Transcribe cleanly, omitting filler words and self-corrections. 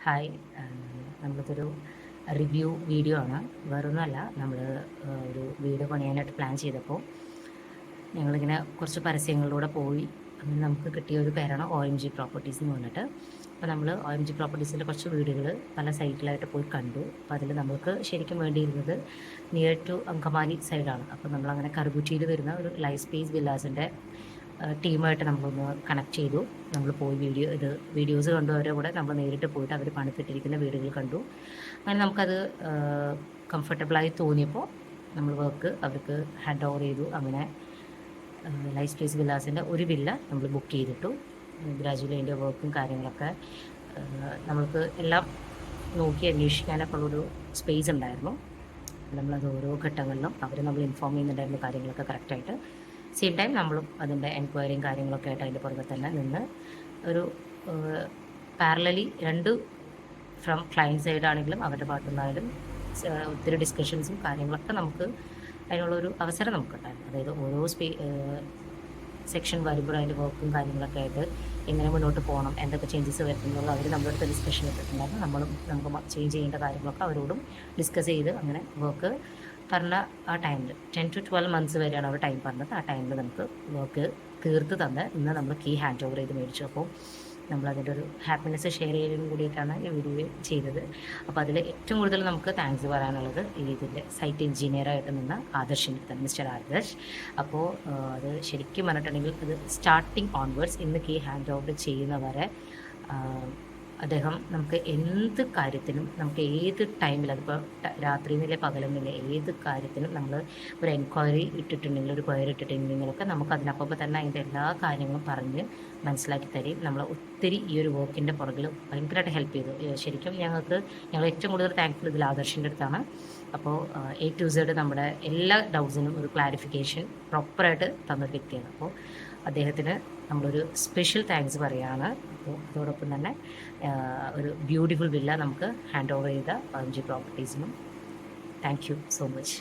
Hi. നമ്മളിതൊരു review video ആണ്. വേറൊന്നുമല്ല, നമ്മൾ ഒരു വീട് പണിയാനായിട്ട് പ്ലാൻ ചെയ്തപ്പോൾ ഞങ്ങളിങ്ങനെ കുറച്ച് പരസ്യങ്ങളിലൂടെ പോയി. അങ്ങനെ നമുക്ക് കിട്ടിയ ഒരു പേരാണ് OMG പ്രോപ്പർട്ടീസ് എന്ന് പറഞ്ഞിട്ട്. അപ്പോൾ നമ്മൾ OMG പ്രോപ്പർട്ടീസിൻ്റെ കുറച്ച് വീടുകൾ പല സൈറ്റിലായിട്ട് പോയി കണ്ടു. അപ്പോൾ അതിൽ നമ്മൾക്ക് ശരിക്കും വേണ്ടിയിരുന്നത് നിയർ ടു അങ്കമാലി സൈഡാണ്. അപ്പോൾ നമ്മളങ്ങനെ കറുകുറ്റിയിൽ വരുന്ന ഒരു ലൈഫ് സ്പേസ് വില്ലാസിൻ്റെ ടീമായിട്ട് നമ്മളൊന്ന് കണക്ട് ചെയ്തു. നമ്മൾ പോയി വീഡിയോസ് കണ്ടു. അവരുടെ കൂടെ നമ്മൾ നേരിട്ട് പോയിട്ട് അവർ പണിതിട്ടിരിക്കുന്ന വീടുകൾ കണ്ടു. അങ്ങനെ നമുക്കത് കംഫർട്ടബിളായി തോന്നിയപ്പോൾ നമ്മൾ വർക്ക് അവർക്ക് ഹാൻഡ് ഓവർ ചെയ്തു. അങ്ങനെ ലൈഫ് സ്പേസ് വില്ലാസിൻ്റെ ഒരു വില്ല നമ്മൾ ബുക്ക് ചെയ്തിട്ടു. ഗ്രാജുവലി അതിൻ്റെ വർക്കും കാര്യങ്ങളൊക്കെ നമ്മൾക്ക് എല്ലാം നോക്കി അന്വേഷിക്കാനൊക്കെ ഉള്ളൊരു സ്പേസ് ഉണ്ടായിരുന്നു. നമ്മളത് ഓരോ ഘട്ടങ്ങളിലും അവർ നമ്മൾ ഇൻഫോം ചെയ്യുന്നുണ്ടായിരുന്നു കാര്യങ്ങളൊക്കെ കറക്റ്റായിട്ട്. സെയിം ടൈം നമ്മളും അതിൻ്റെ എൻക്വയറിയും കാര്യങ്ങളൊക്കെ ആയിട്ട് അതിൻ്റെ പുറകെ തന്നെ നിന്ന് ഒരു പാരലലി ഫ്രം ക്ലയൻറ്റ് സൈഡ് ആണെങ്കിലും അവരുടെ ഭാഗത്തു നിന്നായാലും ഒത്തിരി ഡിസ്കഷൻസും കാര്യങ്ങളൊക്കെ നമുക്ക് അതിനുള്ളൊരു അവസരം നമുക്കുണ്ടായിരുന്നു. അതായത് ഓരോ സെക്ഷൻ വരുമ്പോൾ അതിൻ്റെ വർക്കും കാര്യങ്ങളൊക്കെ ആയിട്ട് എങ്ങനെ മുന്നോട്ട് പോകണം, എന്തൊക്കെ ചേഞ്ചസ് വരുന്നുള്ളത് അവർ നമ്മളടുത്ത് ഡിസ്കഷൻ ഇട്ടിട്ടുണ്ടായിരുന്നു. നമുക്ക് ചേഞ്ച് ചെയ്യേണ്ട കാര്യങ്ങളൊക്കെ അവരോടും ഡിസ്കസ് ചെയ്ത് അങ്ങനെ വർക്ക് പറഞ്ഞ ആ ടൈമിൽ 10 to 12 months വരെയാണ് അവർ ടൈം പറഞ്ഞത്. ആ ടൈമിൽ നമുക്ക് വർക്ക് തീർത്ത് തന്ന് ഇന്ന് നമ്മൾ കീ ഹാൻഡ് ഓവർ ചെയ്ത് മേടിച്ചു. അപ്പോൾ നമ്മളതിൻ്റെ ഒരു ഹാപ്പിനെസ് ഷെയർ ചെയ്യാനും കൂടിയിട്ടാണ് ഈ വീഡിയോ ചെയ്തത്. അപ്പോൾ അതിൽ ഏറ്റവും കൂടുതൽ നമുക്ക് താങ്ക്സ് പറയാനുള്ളത് ഇതിൻ്റെ സൈറ്റ് എഞ്ചിനീയറായിട്ട് നിന്ന ആദർശിൻ്റെ മിസ്റ്റർ ആദർശ്. അപ്പോൾ അത് ശരിക്കും പറഞ്ഞിട്ടുണ്ടെങ്കിൽ അത് സ്റ്റാർട്ടിങ് ഓൺവേർഡ്സ് ഇന്ന് കീ ഹാൻഡ് ഓവർ ചെയ്യുന്നവരെ അദ്ദേഹം നമുക്ക് എന്ത് കാര്യത്തിനും നമുക്ക് ഏത് ടൈമിൽ അതിപ്പോൾ രാത്രിയെന്നില്ലേ പകലെന്നില്ലേ ഏത് കാര്യത്തിനും നമ്മൾ ഒരു എൻക്വയറി ഇട്ടിട്ടുണ്ടെങ്കിൽ ഒരു ക്വയറി ഇട്ടിട്ടുണ്ടെങ്കിലൊക്കെ നമുക്ക് അതിനപ്പം തന്നെ അതിൻ്റെ എല്ലാ കാര്യങ്ങളും പറഞ്ഞ് മനസ്സിലാക്കി തരും. നമ്മൾ ഒത്തിരി ഈ ഒരു വർക്കിൻ്റെ പുറകിൽ ഭയങ്കരമായിട്ട് ഹെൽപ്പ് ചെയ്തു. ശരിക്കും ഞങ്ങൾ ഏറ്റവും കൂടുതൽ താങ്ക്ഫുൾ ഇതിൽ ആദർശിൻ്റെ അടുത്താണ്. അപ്പോൾ A to Z നമ്മുടെ എല്ലാ ഡൗട്ട്സിനും ഒരു ക്ലാരിഫിക്കേഷൻ പ്രോപ്പറായിട്ട് തന്നൊരു വ്യക്തിയാണ്. അപ്പോൾ അദ്ദേഹത്തിന് നമ്മളൊരു സ്പെഷ്യൽ താങ്ക്സ് പറയുകയാണ്. അപ്പോൾ അതോടൊപ്പം തന്നെ ഒരു ബ്യൂട്ടിഫുൾ വില്ല നമുക്ക് ഹാൻഡ് ഓവർ ചെയ്ത OMG പ്രോപ്പർട്ടീസിനും താങ്ക് യു സോ മച്ച്.